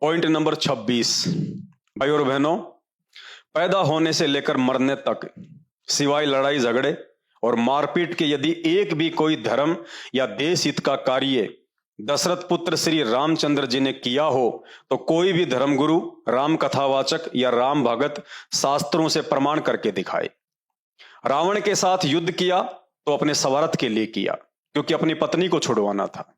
Point number 26। भाई और बहनों, पैदा होने से लेकर मरने तक सिवाय लड़ाई झगड़े और मारपीट के यदि एक भी कोई धर्म या देश हित का कार्य दशरथ पुत्र श्री रामचंद्र जी ने किया हो तो कोई भी धर्मगुरु, राम कथावाचक या राम भगत शास्त्रों से प्रमाण करके दिखाए। रावण के साथ युद्ध किया तो अपने स्वार्थ के लिए किया, क्योंकि अपनी पत्नी को छुड़वाना था।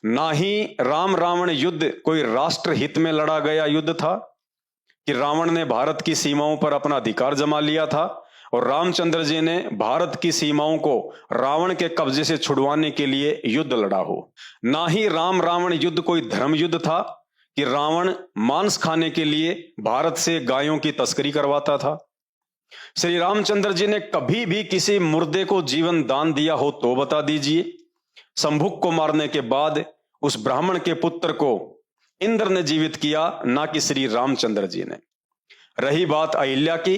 ना ही राम रावण युद्ध कोई राष्ट्र हित में लड़ा गया युद्ध था कि रावण ने भारत की सीमाओं पर अपना अधिकार जमा लिया था और रामचंद्र जी ने भारत की सीमाओं को रावण के कब्जे से छुड़वाने के लिए युद्ध लड़ा हो। ना ही राम रावण युद्ध कोई धर्म युद्ध था कि रावण मांस खाने के लिए भारत से गायों की तस्करी करवाता था। श्री रामचंद्र जी ने कभी भी किसी मुर्दे को जीवन दान दिया हो तो बता दीजिए। शंभुक को मारने के बाद उस ब्राह्मण के पुत्र को इंद्र ने जीवित किया, ना कि श्री रामचंद्र जी ने। रही बात अहिल्या की,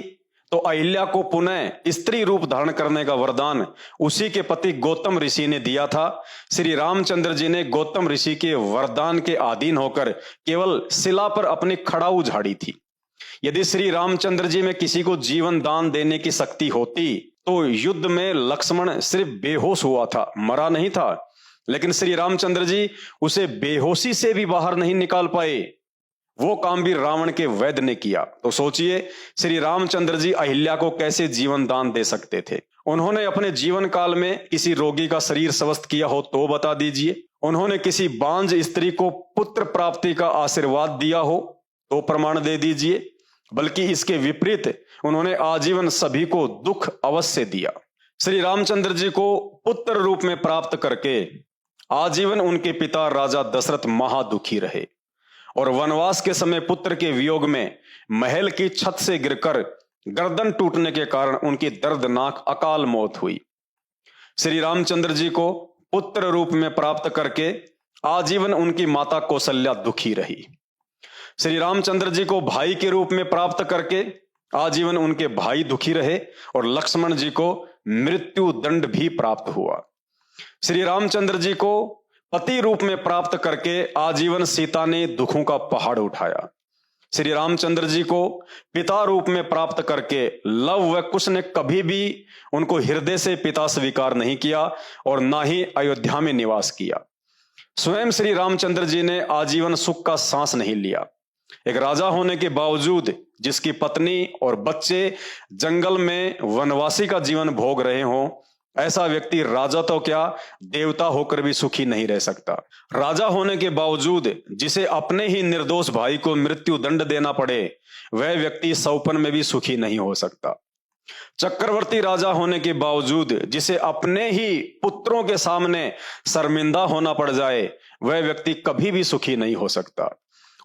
तो अहिल्या को पुनः स्त्री रूप धारण करने का वरदान उसी के पति गौतम ऋषि ने दिया था। श्री रामचंद्र जी ने गौतम ऋषि के वरदान के अधीन होकर केवल शिला पर अपनी खड़ाऊ झाड़ी थी। यदि श्री रामचंद्र जी में किसी को जीवन दान देने की शक्ति होती तो युद्ध में लक्ष्मण सिर्फ बेहोश हुआ था, मरा नहीं था, लेकिन श्री रामचंद्र जी उसे बेहोशी से भी बाहर नहीं निकाल पाए। वो काम भी रावण के वैद्य ने किया। तो सोचिए श्री रामचंद्र जी अहिल्या को कैसे जीवन दान दे सकते थे। उन्होंने अपने जीवन काल में किसी रोगी का शरीर स्वस्थ किया हो तो बता दीजिए। उन्होंने किसी बांझ स्त्री को पुत्र प्राप्ति का आशीर्वाद दिया हो तो प्रमाण दे दीजिए। बल्कि इसके विपरीत उन्होंने आजीवन सभी को दुख अवश्य दिया। श्री रामचंद्र जी को पुत्र रूप में प्राप्त करके आजीवन उनके पिता राजा दशरथ महादुखी रहे और वनवास के समय पुत्र के वियोग में महल की छत से गिरकर गर्दन टूटने के कारण उनकी दर्दनाक अकाल मौत हुई। श्री रामचंद्र जी को पुत्र रूप में प्राप्त करके आजीवन उनकी माता कौशल्या दुखी रही। श्री रामचंद्र जी को भाई के रूप में प्राप्त करके आजीवन उनके भाई दुखी रहे और लक्ष्मण जी को मृत्यु दंड भी प्राप्त हुआ। श्री रामचंद्र जी को पति रूप में प्राप्त करके आजीवन सीता ने दुखों का पहाड़ उठाया। श्री रामचंद्र जी को पिता रूप में प्राप्त करके लव व कुश ने कभी भी उनको हृदय से पिता स्वीकार नहीं किया और ना ही अयोध्या में निवास किया। स्वयं श्री रामचंद्र जी ने आजीवन सुख का सांस नहीं लिया। एक राजा होने के बावजूद जिसकी पत्नी और बच्चे जंगल में वनवासी का जीवन भोग रहे हों, ऐसा व्यक्ति राजा तो क्या देवता होकर भी सुखी नहीं रह सकता। राजा होने के बावजूद जिसे अपने ही निर्दोष भाई को मृत्यु दंड देना पड़े, वह व्यक्ति सौपन में भी सुखी नहीं हो सकता। चक्रवर्ती राजा होने के बावजूद जिसे अपने ही पुत्रों के सामने शर्मिंदा होना पड़ जाए, वह व्यक्ति कभी भी सुखी नहीं हो सकता।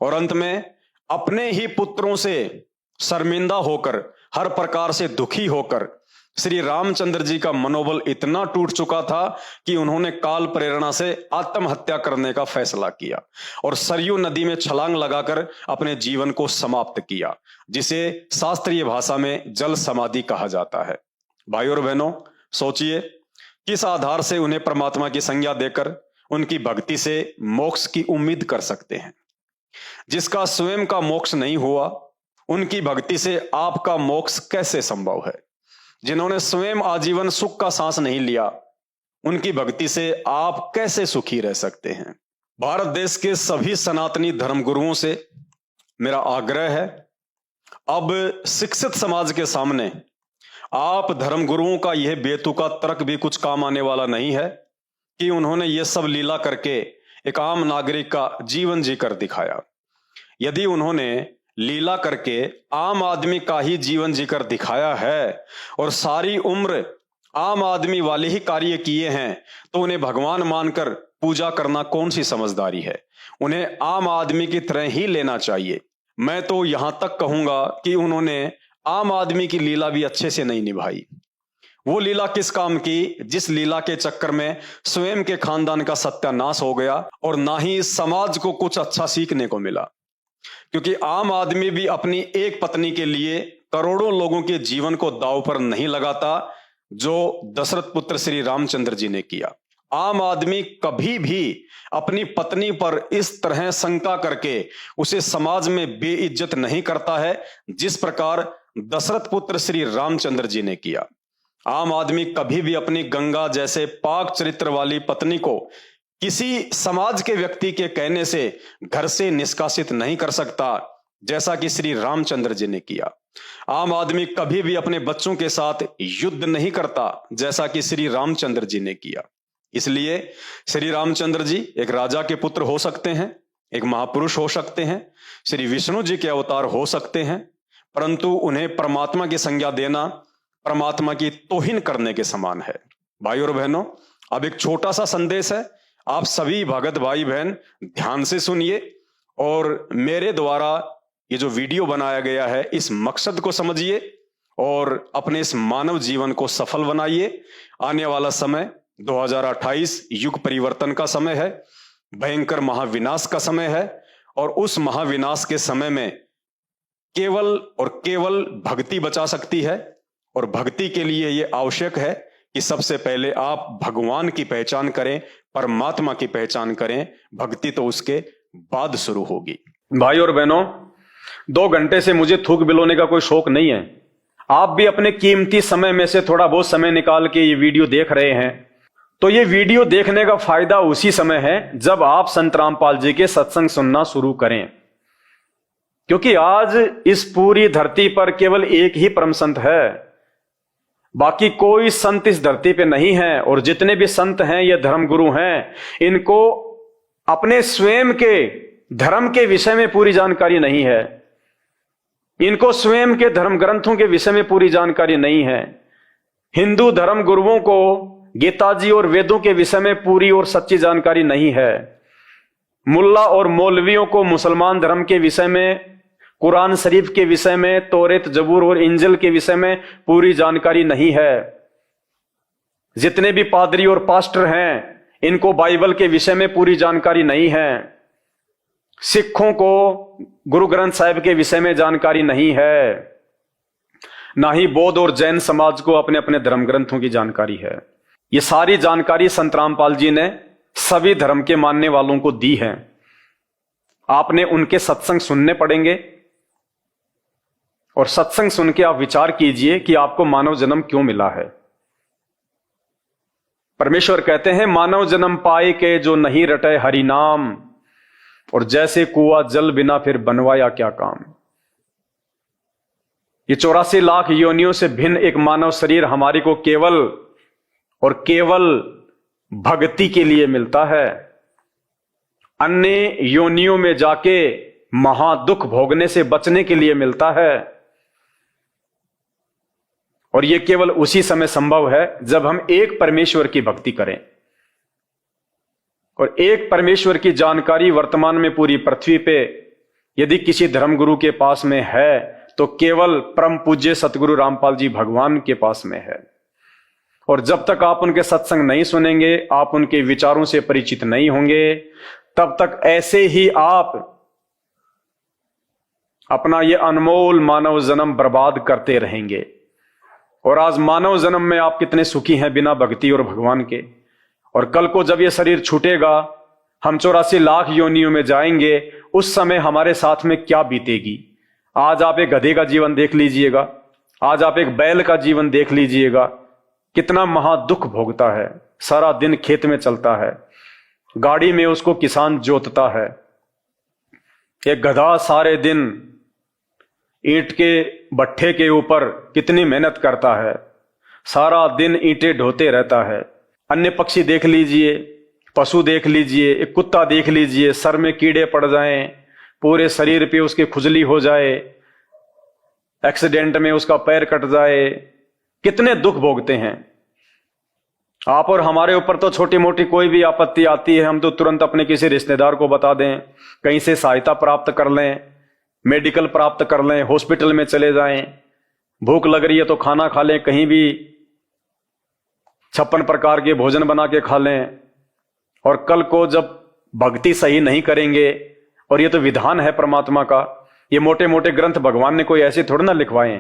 और अंत में अपने ही पुत्रों से शर्मिंदा होकर, हर प्रकार से दुखी होकर श्री रामचंद्र जी का मनोबल इतना टूट चुका था कि उन्होंने काल प्रेरणा से आत्महत्या करने का फैसला किया और सरयू नदी में छलांग लगाकर अपने जीवन को समाप्त किया, जिसे शास्त्रीय भाषा में जल समाधि कहा जाता है। भाई और बहनों, सोचिए किस आधार से उन्हें परमात्मा की संज्ञा देकर उनकी भक्ति से मोक्ष की उम्मीद कर सकते हैं। जिसका स्वयं का मोक्ष नहीं हुआ, उनकी भक्ति से आपका मोक्ष कैसे संभव है। जिन्होंने स्वयं आजीवन सुख का सांस नहीं लिया, उनकी भक्ति से आप कैसे सुखी रह सकते हैं। भारत देश के सभी सनातनी धर्मगुरुओं से मेरा आग्रह है, अब शिक्षित समाज के सामने आप धर्मगुरुओं का यह बेतुका तर्क भी कुछ काम आने वाला नहीं है कि उन्होंने ये सब लीला करके एक आम नागरिक का जीवन जीकर दिखाया। यदि उन्होंने लीला करके आम आदमी का ही जीवन जीकर दिखाया है और सारी उम्र आम आदमी वाले ही कार्य किए हैं, तो उन्हें भगवान मानकर पूजा करना कौन सी समझदारी है। उन्हें आम आदमी की तरह ही लेना चाहिए। मैं तो यहां तक कहूंगा कि उन्होंने आम आदमी की लीला भी अच्छे से नहीं निभाई। वो लीला किस काम की, जिस लीला के चक्कर में स्वयं के खानदान का सत्यानाश हो गया और ना ही समाज को कुछ अच्छा सीखने को मिला। क्योंकि आम आदमी भी अपनी एक पत्नी के लिए करोड़ों लोगों के जीवन को दांव पर नहीं लगाता, जो दशरथ पुत्र श्री रामचंद्र जी ने किया। आम आदमी कभी भी अपनी पत्नी पर इस तरह शंका करके उसे समाज में बेइज्जत नहीं करता है जिस प्रकार दशरथ पुत्र श्री रामचंद्र जी ने किया। आम आदमी कभी भी अपनी गंगा जैसे पाक चरित्र वाली पत्नी को किसी समाज के व्यक्ति के कहने से घर से निष्कासित नहीं कर सकता जैसा कि श्री रामचंद्र जी ने किया। आम आदमी कभी भी अपने बच्चों के साथ युद्ध नहीं करता जैसा कि श्री रामचंद्र जी ने किया। इसलिए श्री रामचंद्र जी एक राजा के पुत्र हो सकते हैं, एक महापुरुष हो सकते हैं, श्री विष्णु जी के अवतार हो सकते हैं, परंतु उन्हें परमात्मा की संज्ञा देना परमात्मा की तौहीन करने के समान है। भाई और बहनों, अब एक छोटा सा संदेश है, आप सभी भगत भाई बहन ध्यान से सुनिए और मेरे द्वारा ये जो वीडियो बनाया गया है इस मकसद को समझिए और अपने इस मानव जीवन को सफल बनाइए। आने वाला समय 2028 युग परिवर्तन का समय है, भयंकर महाविनाश का समय है और उस महाविनाश के समय में केवल और केवल भक्ति बचा सकती है। और भक्ति के लिए यह आवश्यक है कि सबसे पहले आप भगवान की पहचान करें, परमात्मा की पहचान करें। भक्ति तो उसके बाद शुरू होगी। भाई और बहनों, 2 घंटे से मुझे थूक बिलोने का कोई शौक नहीं है। आप भी अपने कीमती समय में से थोड़ा बहुत समय निकाल के ये वीडियो देख रहे हैं, तो ये वीडियो देखने का फायदा उसी समय है जब आप संत रामपाल जी के सत्संग सुनना शुरू करें। क्योंकि आज इस पूरी धरती पर केवल एक ही परम संत है, बाकी कोई संत इस धरती पे नहीं है। और जितने भी संत हैं ये धर्म गुरु हैं, इनको अपने स्वयं के धर्म के विषय में पूरी जानकारी नहीं है, इनको स्वयं के धर्म ग्रंथों के विषय में पूरी जानकारी नहीं है। हिंदू धर्म गुरुओं को गीता जी और वेदों के विषय में पूरी और सच्ची जानकारी नहीं है। मुल्ला और मौलवियों को मुसलमान धर्म के विषय में, कुरान शरीफ के विषय में, तौरेत जबूर और इंजिल के विषय में पूरी जानकारी नहीं है। जितने भी पादरी और पास्टर हैं इनको बाइबल के विषय में पूरी जानकारी नहीं है। सिखों को गुरु ग्रंथ साहिब के विषय में जानकारी नहीं है, ना ही बौद्ध और जैन समाज को अपने अपने धर्म ग्रंथों की जानकारी है। ये सारी जानकारी संत रामपाल जी ने सभी धर्म के मानने वालों को दी है। आपने उनके सत्संग सुनने पड़ेंगे और सत्संग सुन के आप विचार कीजिए कि आपको मानव जन्म क्यों मिला है। परमेश्वर कहते हैं, मानव जन्म पाए के जो नहीं रटे हरि नाम, और जैसे कुआं जल बिना फिर बनवाया क्या काम। ये 84 लाख योनियों से भिन्न एक मानव शरीर हमारी को केवल और केवल भक्ति के लिए मिलता है। अन्य योनियों में जाके महादुख भोगने से बचने के लिए मिलता है। और यह केवल उसी समय संभव है जब हम एक परमेश्वर की भक्ति करें। और एक परमेश्वर की जानकारी वर्तमान में पूरी पृथ्वी पे यदि किसी धर्मगुरु के पास में है तो केवल परम पूज्य सतगुरु रामपाल जी भगवान के पास में है। और जब तक आप उनके सत्संग नहीं सुनेंगे, आप उनके विचारों से परिचित नहीं होंगे, तब तक ऐसे ही आप अपना ये अनमोल मानव जन्म बर्बाद करते रहेंगे। और आज मानव जन्म में आप कितने सुखी हैं बिना भक्ति और भगवान के। और कल को जब ये शरीर छूटेगा, हम 84 लाख योनियों में जाएंगे, उस समय हमारे साथ में क्या बीतेगी। आज आप एक गधे का जीवन देख लीजिएगा, आज आप एक बैल का जीवन देख लीजिएगा, कितना महादुख भोगता है। सारा दिन खेत में चलता है, गाड़ी में उसको किसान जोतता है। एक गधा सारे दिन ईंट के भट्ठे के ऊपर कितनी मेहनत करता है, सारा दिन ईंटें ढोते रहता है। अन्य पक्षी देख लीजिए, पशु देख लीजिए, एक कुत्ता देख लीजिए, सर में कीड़े पड़ जाएं, पूरे शरीर पे उसके खुजली हो जाए, एक्सीडेंट में उसका पैर कट जाए, कितने दुख भोगते हैं। आप और हमारे ऊपर तो छोटी मोटी कोई भी आपत्ति आती है, हम तो तुरंत अपने किसी रिश्तेदार को बता दें, कहीं से सहायता प्राप्त कर लें, मेडिकल प्राप्त कर लें, हॉस्पिटल में चले जाएं। भूख लग रही है तो खाना खा लें, कहीं भी 56 प्रकार के भोजन बना के खा लें। और कल को जब भक्ति सही नहीं करेंगे, और ये तो विधान है परमात्मा का, ये मोटे मोटे ग्रंथ भगवान ने कोई ऐसे थोड़ा ना लिखवाए,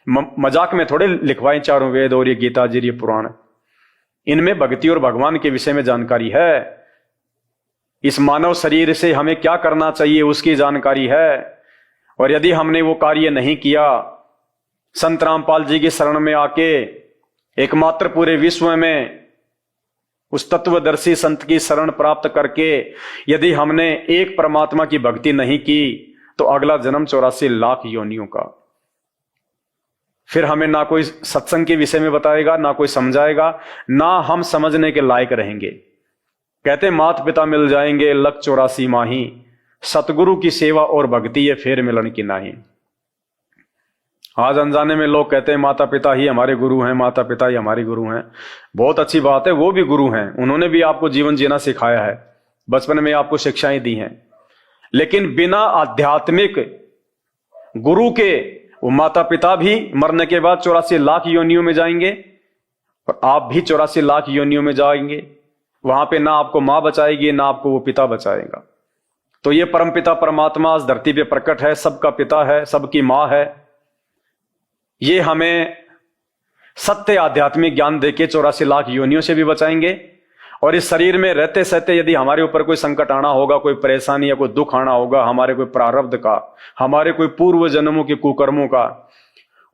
मजाक में थोड़े लिखवाए चारों वेद और ये गीता जी, ये पुराण। इनमें भक्ति और भगवान के विषय में जानकारी है। इस मानव शरीर से हमें क्या करना चाहिए उसकी जानकारी है। और यदि हमने वो कार्य नहीं किया, संत रामपाल जी की शरण में आके एकमात्र पूरे विश्व में उस तत्वदर्शी संत की शरण प्राप्त करके यदि हमने एक परमात्मा की भक्ति नहीं की, तो अगला जन्म 84 लाख योनियों का। फिर हमें ना कोई सत्संग के विषय में बताएगा, ना कोई समझाएगा, ना हम समझने के लायक रहेंगे। कहते माता पिता मिल जाएंगे लख 84 माही, सतगुरु की सेवा और भक्ति ये फेर मिलन की नाही। आज अनजाने में लोग कहते हैं माता पिता ही हमारे गुरु हैं, माता पिता ही हमारे गुरु हैं। बहुत अच्छी बात है, वो भी गुरु हैं, उन्होंने भी आपको जीवन जीना सिखाया है, बचपन में आपको शिक्षाएं दी हैं। लेकिन बिना आध्यात्मिक गुरु के वो माता पिता भी मरने के बाद 84 लाख योनियों में जाएंगे और आप भी 84 लाख योनियों में जाएंगे। वहां पे ना आपको मां बचाएगी, ना आपको वो पिता बचाएगा। तो ये परमपिता परमात्मा इस धरती पे प्रकट है, सबका पिता है, सबकी मां है। ये हमें सत्य आध्यात्मिक ज्ञान देके 84 लाख योनियों से भी बचाएंगे। और इस शरीर में रहते सहते यदि हमारे ऊपर कोई संकट आना होगा, कोई परेशानी या कोई दुख आना होगा, हमारे कोई प्रारब्ध का, हमारे कोई पूर्व जन्मों के कुकर्मों का,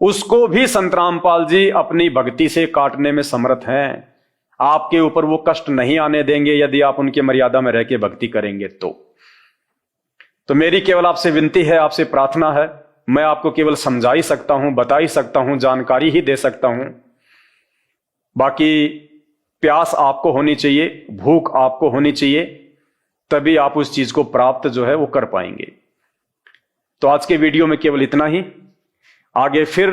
उसको भी संत रामपाल जी अपनी भक्ति से काटने में समर्थ हैं। आपके ऊपर वो कष्ट नहीं आने देंगे यदि आप उनकी मर्यादा में रह के भक्ति करेंगे। तो मेरी केवल आपसे विनती है, आपसे प्रार्थना है, मैं आपको केवल समझा ही सकता हूं, बता ही सकता हूं, जानकारी ही दे सकता हूं। बाकी प्यास आपको होनी चाहिए, भूख आपको होनी चाहिए, तभी आप उस चीज को प्राप्त जो है वो कर पाएंगे। तो आज के वीडियो में केवल इतना ही। आगे फिर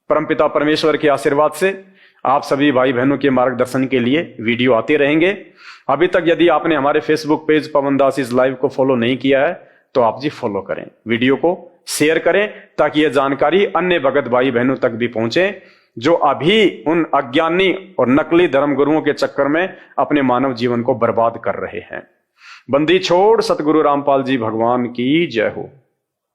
परमपिता परमेश्वर के आशीर्वाद से आप सभी भाई बहनों के मार्गदर्शन के लिए वीडियो आते रहेंगे। अभी तक यदि आपने हमारे Facebook page Pawan Das is live को फॉलो नहीं किया है तो आप जी फॉलो करें, वीडियो को शेयर करें, ताकि यह जानकारी अन्य भगत भाई बहनों तक भी पहुंचे जो अभी उन अज्ञानी और नकली धर्मगुरुओं के चक्कर में अपने मानव जीवन को बर्बाद कर रहे हैं। बंदी छोड़ सतगुरु रामपाल जी भगवान की जय हो।